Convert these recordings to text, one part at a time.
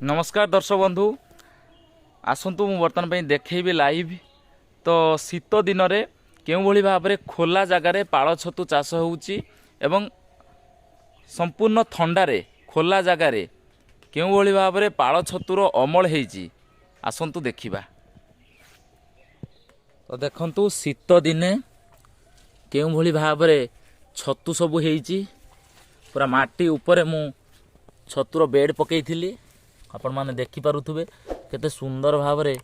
नमस्कार दर्शक बंधु आसतु मु बर्तमान पे देखी लाइव तो शीत दिन में क्यों भाव में खोला जगार पाल छतु चाष होउची एवं संपूर्ण थंडारे खोला जगार क्यों भाव में पाल छतुर अमल होइची आसतु देखिबा। तो देखंतु शीत दिने क्यों भाव में छतु सबू होइची पूरा माटी ऊपर मु छतुर बेड पकईथी आपण माने देखि पारुथुबे केते सुंदर भाव में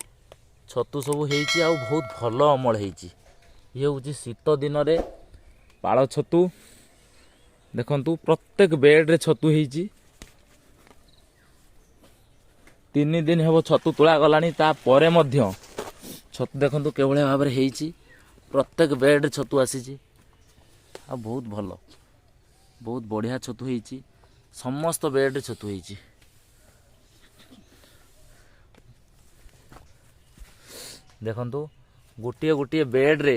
छतु सबू होइची आ बहुत भल अमल होइची। ये होची शीत दिन रे पाल छतु देखंतु प्रत्येक बेड रे छतु होइची। 3 दिन हेबो छतु तुला गलानी ता परे मध्य छतु देखंतु केवळे भाव में होइची प्रत्येक बेड रे छतु आसीची आ बहुत भल बहुत बढ़िया छतु होइची समस्त बेड रे छतु होइची। देखंतु गोटे गोटे बेड रे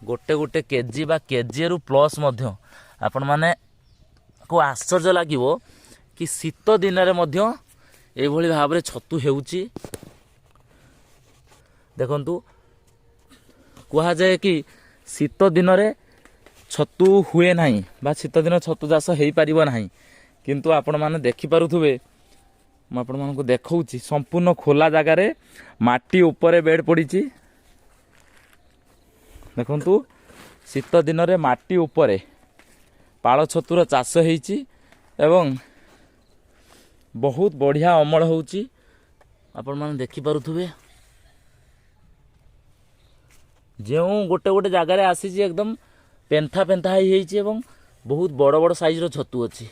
गोटे गोटे केजी बा केजी रु प्लस मध्य आपण माने को आश्चर्य लागिवो कि शीत दिन रे मध्य एभली भाव रे छतु हेउची। देखंतु कुहा जाए कि शीत दिन रे छतु हुए नाही बा शीत दिन छतु चाष हेई परिबो नाही किंतु आपण माने देखि पारुथुबे मैं आपण मानक देखौची संपूर्ण खोला जगार माटी ऊपर बेड पड़ी। देखंतु शीत दिन रे माटी ऊपर पाल छतुर चाष होइची एवं बहुत बढ़िया अमल होउची आपण माने देखि पारुथुबे। जेउ गोटे गोटे जगार आसीची एकदम पेंथा पेंथा होइची एवं बहुत बड़ बड़ साइज रो छतु अछि।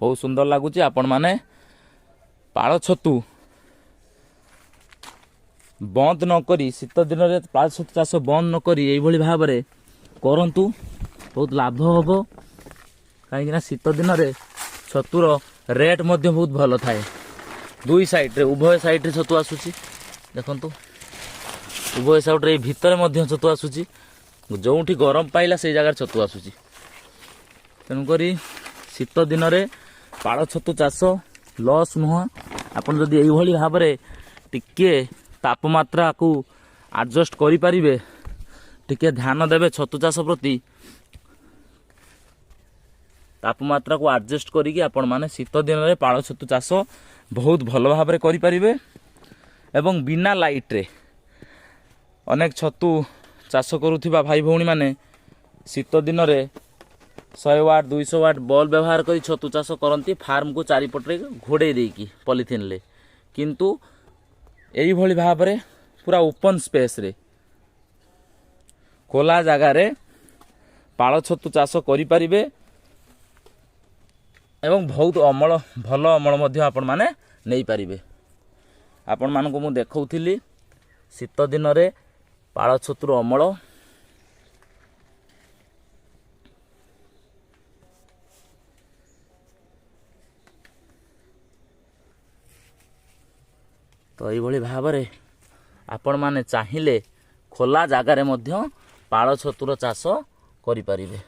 बहुत सुंदर लगुच आपण माने पाल छतु बंद न करी शीत दिन में पाल छतु चाष बंद न करी एभली भाव में करंतु बहुत लाभ होबो कहीं शीत दिन में छतुर रेट मध्य बहुत भल थाए। दुई साइड रे उभय साइड रे छतु आसुची देखंतु उभय साइड रे भीतर मध्य छतु आसुची जोठी गरम पाइला से जगह छतु आसुची। तेणुकरी शीत दिन में पाल छतु चाष लॉस नुह आपन जदि एई भली भाव में टिके तापमात्रा को एडजस्ट करि परिबे टिके ध्यान देबे छतु चाष प्रति तापमात्रा को एडजस्ट करिके आपण माने शीत दिन में पाल छतु चाष बहुत भल भाव में करि परिबे एवं बिना लाइट रे अनेक छतु चाष करुथिबा भाई भौणी माने शीत दिन में 100 वाट 200 वाट बल्ब व्यवहार कर छतु चाष करती फार्म को चारिपटे घोड़े देकी पॉलिथिन ले किंतु एई भली भाव में पूरा ओपन स्पेस रे खोला जगार पाल छतु चाष करि परिबे एवं बहुत अमल भल अमल मध्य आपण माने नहीं पारिबे। आपण मान को मु देखौथिली शीत दिन रे पाल छतुर अमल। तो ये भाव में आपण माने चाहिए खोला जगार मध्य पाल छतुर चाष करि परिबे।